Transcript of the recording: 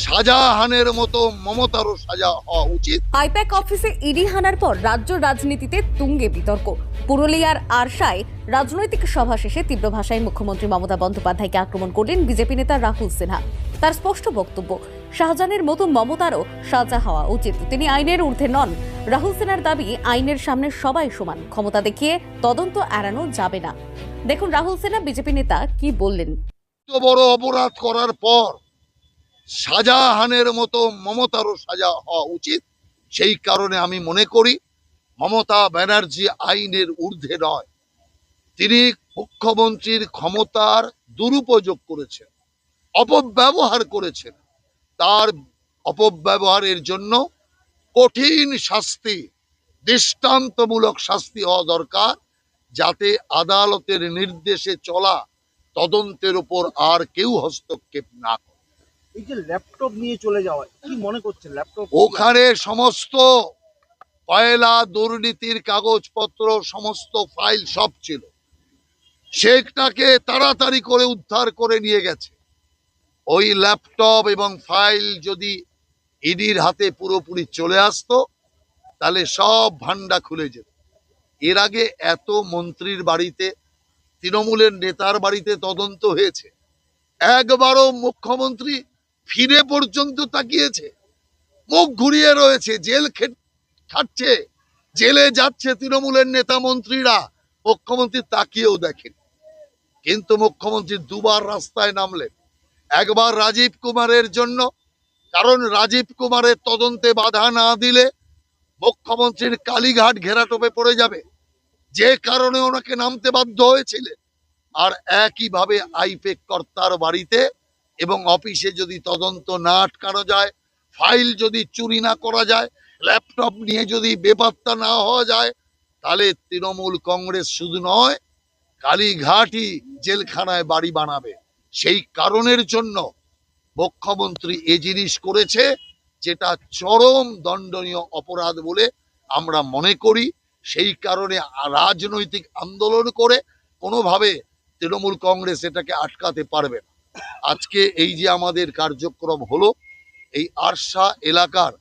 শাহজাহানের মতো মমতারও সাজা হওয়া উচিত। আইপ্যাক অফিসে ইডি হানার পর রাজ্য রাজনীতিতে তুঙ্গে বিতর্ক। পুরুলিয়ার আরশায় রাজনৈতিক সভা শেষে তীব্র ভাষায় মুখ্যমন্ত্রী মমতা বন্দ্যোপাধ্যায়কে আক্রমণ করলেন বিজেপি নেতা রাহুল সিনহা। তার স্পষ্ট বক্তব্য, শাহজাহানের মতো মমতারও সাজা হওয়া উচিত। তিনি আইনের ঊর্ধ্বে নন। রাহুল সিনহার দাবি, আইনের সামনে সবাই সমান, ক্ষমতা দেখিয়ে তদন্ত এড়ানো যাবে না। দেখুন রাহুল সিনহা বিজেপি নেতা কি বললেন। এত বড় অপরাধ করার পর শাহজাহানের মতো মমতারও সাজা হওয়া উচিত। সেই কারণে আমি মনে করি মমতা ব্যানার্জি আইনের ঊর্ধ্বে নয়। তিনি মুখ্যমন্ত্রীর ক্ষমতার দুরুপযোগ করেছেন, অপব্যবহার করেছেন। তার অপব্যবহারের জন্য কঠিন শাস্তি, দৃষ্টান্তমূলক শাস্তি হওয়া দরকার, যাতে আদালতের নির্দেশে চলা তদন্তের উপর আর কেউ হস্তক্ষেপ না করে। এই যে ল্যাপটপ নিয়ে চলে যাওয়া, কি মনে করছেন ল্যাপটপ? ওখানে সমস্ত কয়লা দুর্নীতির কাগজপত্র, সমস্ত ফাইল সব ছিল। সেটাকে তাড়াতাড়ি করে উদ্ধার করে নিয়ে গেছে। ওই ল্যাপটপ এবং ফাইল যদি ইডির হাতে পুরোপুরি চলে আসতো, তাহলে সব ভান্ডা খুলে যেত। এর আগে এত মন্ত্রীর বাড়িতে, তৃণমূলের নেতার বাড়িতে তদন্ত হয়েছে, একবারও মুখ্যমন্ত্রী ফিরে পর্যন্ত তাকিয়েছে? মুখ ঘুরিয়ে রয়েছে, জেল খাটছে, জেলে যাচ্ছে তৃণমূলের নেতা মন্ত্রীরা, মুখ্যমন্ত্রী তাকিয়েও দেখেন। কিন্তু মুখ্যমন্ত্রী দুবার রাস্তায় নামলেন। একবার রাজীব কুমারের জন্য, কারণ রাজীব কুমারের তদন্তে বাধা না দিলে মুখ্যমন্ত্রীর কালীঘাট ঘেরাটোপে পড়ে যাবে, যে কারণে ওনাকে নামতে বাধ্য হয়েছিলেন। আর একইভাবে আইপ্যাক কর্তার বাড়িতে এবং অফিসে যদি তদন্ত না আটকানো যায়, ফাইল যদি চুরি না করা যায়, ল্যাপটপ নিয়ে যদি বেপাত্তা না হওয়া যায়, তাহলে তৃণমূল কংগ্রেস শুধু নয়, কালীঘাটই জেলখানায় বাড়ি বানাবে। সেই কারণের জন্য মুখ্যমন্ত্রী এ জিনিস করেছে, যেটা চরম দণ্ডনীয় অপরাধ বলে আমরা মনে করি। সেই কারণে রাজনৈতিক আন্দোলন করে কোনোভাবে তৃণমূল কংগ্রেস এটাকে আটকাতে পারবে না। আজকে এই যে আমাদের কার্যক্রম হলো, এই আরশা এলাকার